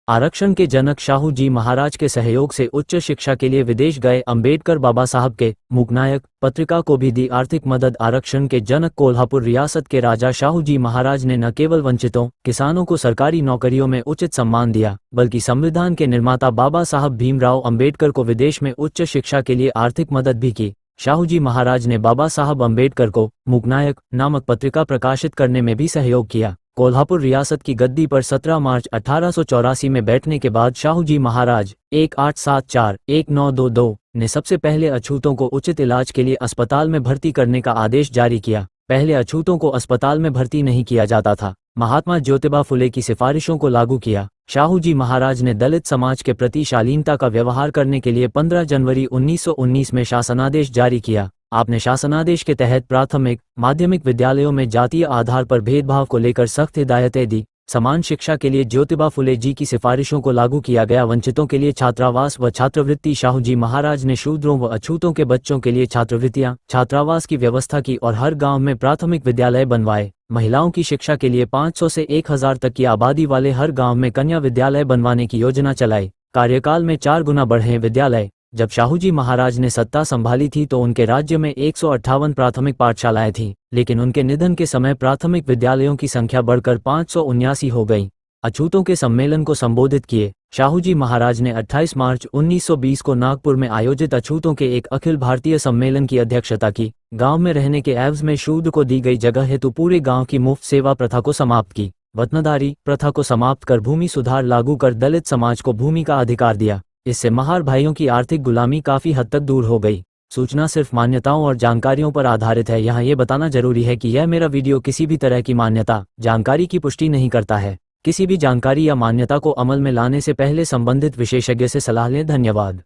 आरक्षण के जनक शाहू जी महाराज के सहयोग से उच्च शिक्षा के लिए विदेश गए अंबेडकर बाबा साहब के मूकनायक पत्रिका को भी दी आर्थिक मदद। आरक्षण के जनक कोल्हापुर रियासत के राजा शाहू जी महाराज ने न केवल वंचितों किसानों को सरकारी नौकरियों में उचित सम्मान दिया, बल्कि संविधान के निर्माता बाबा साहब भीमराव अंबेडकर को विदेश में उच्च शिक्षा के लिए आर्थिक मदद भी की। शाहू जी महाराज ने बाबा साहब अंबेडकर को मूकनायक नामक पत्रिका प्रकाशित करने में भी सहयोग किया। कोल्हापुर रियासत की गद्दी पर 17 मार्च 1884 में बैठने के बाद शाहू जी महाराज 1874-1922 ने सबसे पहले अछूतों को उचित इलाज के लिए अस्पताल में भर्ती करने का आदेश जारी किया। पहले अछूतों को अस्पताल में भर्ती नहीं किया जाता था। महात्मा ज्योतिबा फुले की सिफारिशों को लागू किया। शाहू जी महाराज ने दलित समाज के प्रति शालीनता का व्यवहार करने के लिए 15 जनवरी 1919 में शासनादेश जारी किया। आपने शासनादेश के तहत प्राथमिक माध्यमिक विद्यालयों में जातीय आधार पर भेदभाव को लेकर सख्त हिदायतें दी। समान शिक्षा के लिए ज्योतिबा फुले जी की सिफारिशों को लागू किया गया। वंचितों के लिए छात्रावास व छात्रवृत्ति। शाहू जी महाराज ने शूद्रों व अछूतों के बच्चों के लिए छात्रवृत्तियां छात्रावास की व्यवस्था की और हर गांव में प्राथमिक विद्यालय बनवाए। महिलाओं की शिक्षा के लिए 500 से 1000 तक की आबादी वाले हर गांव में कन्या विद्यालय बनवाने की योजना चलाई। कार्यकाल में 4 गुना बढ़े विद्यालय। जब शाहू जी महाराज ने सत्ता संभाली थी तो उनके राज्य में 158 प्राथमिक पाठशालाएं थीं, लेकिन उनके निधन के समय प्राथमिक विद्यालयों की संख्या बढ़कर 579 हो गई। अछूतों के सम्मेलन को संबोधित किए। शाहू जी महाराज ने 28 मार्च 1920 को नागपुर में आयोजित अछूतों के एक अखिल भारतीय सम्मेलन की अध्यक्षता की। गांव में रहने के एवज में शूद्र को दी गई जगह हेतु पूरे गांव की मुफ्त सेवा प्रथा को समाप्त की। वतनदारी प्रथा को समाप्त कर भूमि सुधार लागू कर दलित समाज को भूमि का अधिकार दिया। इससे महार भाइयों की आर्थिक गुलामी काफी हद तक दूर हो गई। सूचना सिर्फ मान्यताओं और जानकारियों पर आधारित है। यहाँ ये बताना जरूरी है कि यह मेरा वीडियो किसी भी तरह की मान्यता जानकारी की पुष्टि नहीं करता है। किसी भी जानकारी या मान्यता को अमल में लाने से पहले संबंधित विशेषज्ञ से सलाह लें। धन्यवाद।